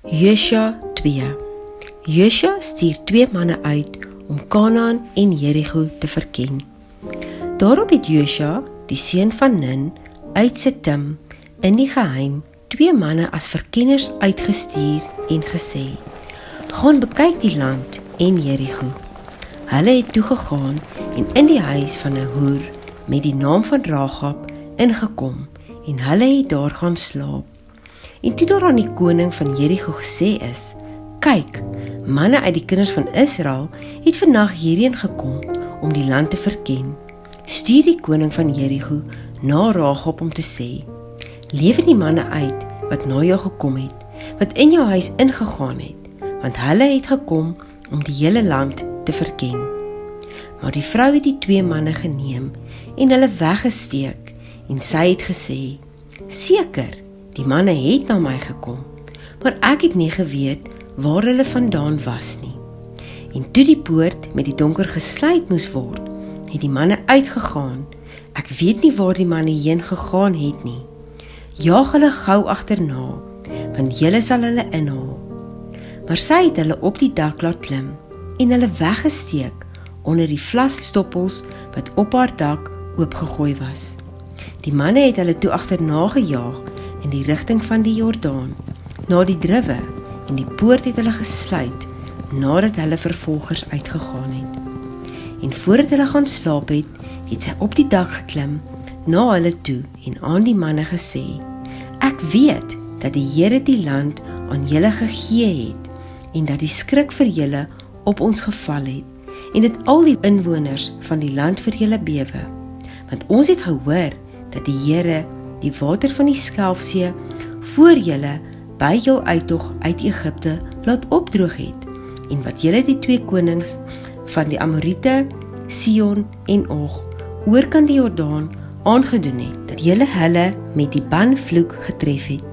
Josua 2. Josua stuur 2 manne uit om Kanaan en Jericho te verken. Daarop het Josua, die seun van Nun, uit Sittim, in die geheim, 2 manne as verkenners uitgestuur en gesê: "Gaan bekyk die land en Jericho." Hulle het toegegaan en in die huis van 'n hoer met die naam van Rahab ingekom en hulle het daar gaan slaap. En toe daar aan die koning van Jericho gesê is: "Kyk, manne uit die kinders van Israel het vandag hierheen gekom om die land te verken," stuur die koning van Jericho na Rahab om te sê: "Lewer die manne uit wat na jou gekom het, wat in jou huis ingegaan het, want hulle het gekom om die hele land te verken." Maar die vrou het die 2 manne geneem en hulle weggesteek en sy het gesê: "Seker, die manne het na my gekom, maar ek het nie geweet waar hulle vandaan was nie." En toe die poort met die donker gesluit moes word, het die manne uitgegaan. Ek weet nie waar die manne heen gegaan het nie. Jaag hulle gou agterna, want julle sal hulle inhaal. Maar sy het hulle op die dak laat klim en hulle weggesteek onder die vlasstoppels wat op haar dak oopgegooi was. Die manne het hulle toe agterna gejaag in die rigting van die Jordaan, na die druwe, en die poort het hulle gesluit, nadat hulle vervolgers uitgegaan het. En voordat hulle gaan slaap het, het sy op die dak geklim, na hulle toe, en aan die manne gesê: "Ek weet dat die Here die land aan julle gegee het, en dat die skrik vir julle op ons geval het, en dat al die inwoners van die land vir julle bewe. Want ons het gehoor dat die Here die water van die Skelfsee voor julle by jou uittog uit Egipte laat opdroog het, en wat julle die 2 konings van die Amorite, Sion en Og, oorkant die Jordaan aangedoen het, dat julle hulle met die banvloek getref het.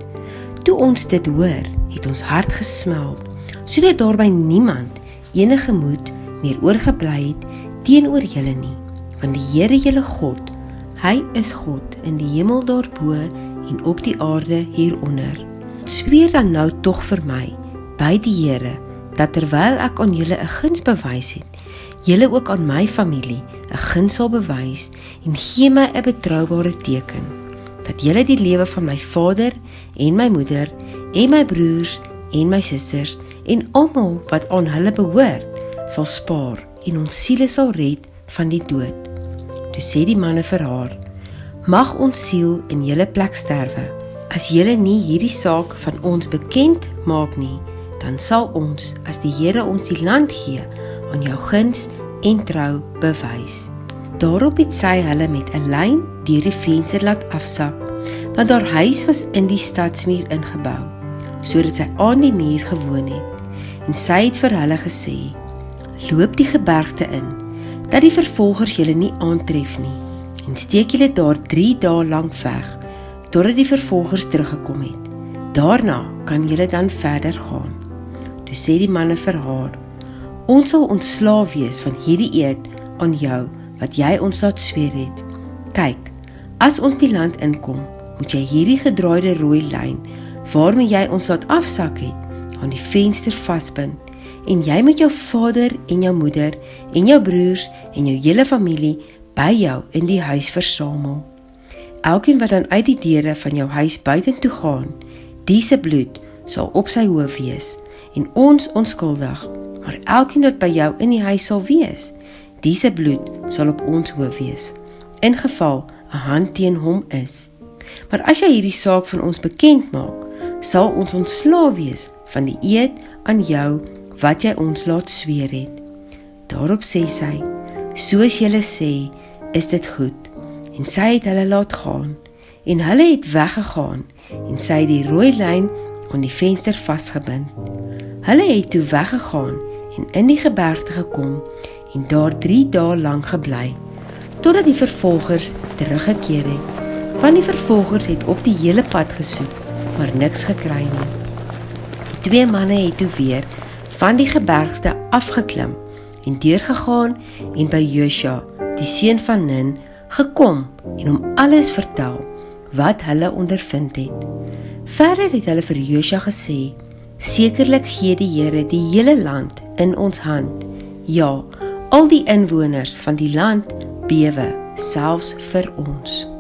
Toe ons dit hoor, het ons hart gesmeld, sodat daarby niemand enige moed meer oorgebly het teenoor julle nie, want die Here julle God, Hy is God in die hemel daarbo en op die aarde hieronder. Sweer dan nou tog vir my, by die Here, dat terwyl ek aan julle 'n guns bewys het, julle ook aan my familie 'n guns sal bewys en gee my 'n betroubare teken, dat julle die lewe van my vader en my moeder en my broers en my susters en almal wat aan hulle behoort, sal spaar en ons siele sal red van die dood." Toe sê die manne vir haar: "Mag ons siel in julle plek sterwe. As julle nie hierdie saak van ons bekend maak nie, dan sal ons, as die Here ons die land gee, aan jou guns en trou bewys." Daarop het sy hulle met 'n lyn deur die venster laat afsak, want haar huis was in die stadsmuur ingebou, sodat sy aan die muur gewoon het. En sy het vir hulle gesê: "Loop die gebergte in, dat die vervolgers julle nie aantref nie, en steek julle daar 3 dae lank weg, totdat die vervolgers teruggekom het. Daarna kan julle dan verder gaan." Toe sê die manne vir haar: "Ons sal ontslaaf wees van hierdie eed aan jou, wat jy ons laat sweer het. Kyk, as ons die land inkom, moet jy hierdie gedraaide rooi lyn, waarmee jy ons laat afsak het, aan die venster vasbind, en jy moet jou vader en jou moeder en jou broers en jou hele familie by jou in die huis versamel. Elkeen wat dan uit die deure van jou huis buitentoe gaan, die se bloed sal op sy hoof wees, en ons onskuldig, maar elkeen wat by jou in die huis sal wees, die se bloed sal op ons hoof wees, in geval 'n hand teen hom is. Maar as jy hierdie saak van ons bekend maak, sal ons ontslaaf wees van die eed aan jou wat jy ons laat sweer het." Daarop sê sy: "Soos julle sê, is dit goed." En sy het hulle laat gaan, en hulle het weggegaan, en sy het die rooi lyn aan die venster vasgebind. Hulle het toe weggegaan, en in die gebergte gekom, en daar 3 dae lank gebly, totdat die vervolgers teruggekeer het, want die vervolgers het op die hele pad gesoek, maar niks gekry nie. Die 2 manne het toe weer van die gebergte afgeklim en deurgegaan en by Josua, die seun van Nun, gekom en hom alles vertel wat hulle ondervind het. Verder het hulle vir Josua gesê: Sekerlik gee die Here die hele land in ons hand. Ja, al die inwoners van die land bewe, selfs vir ons.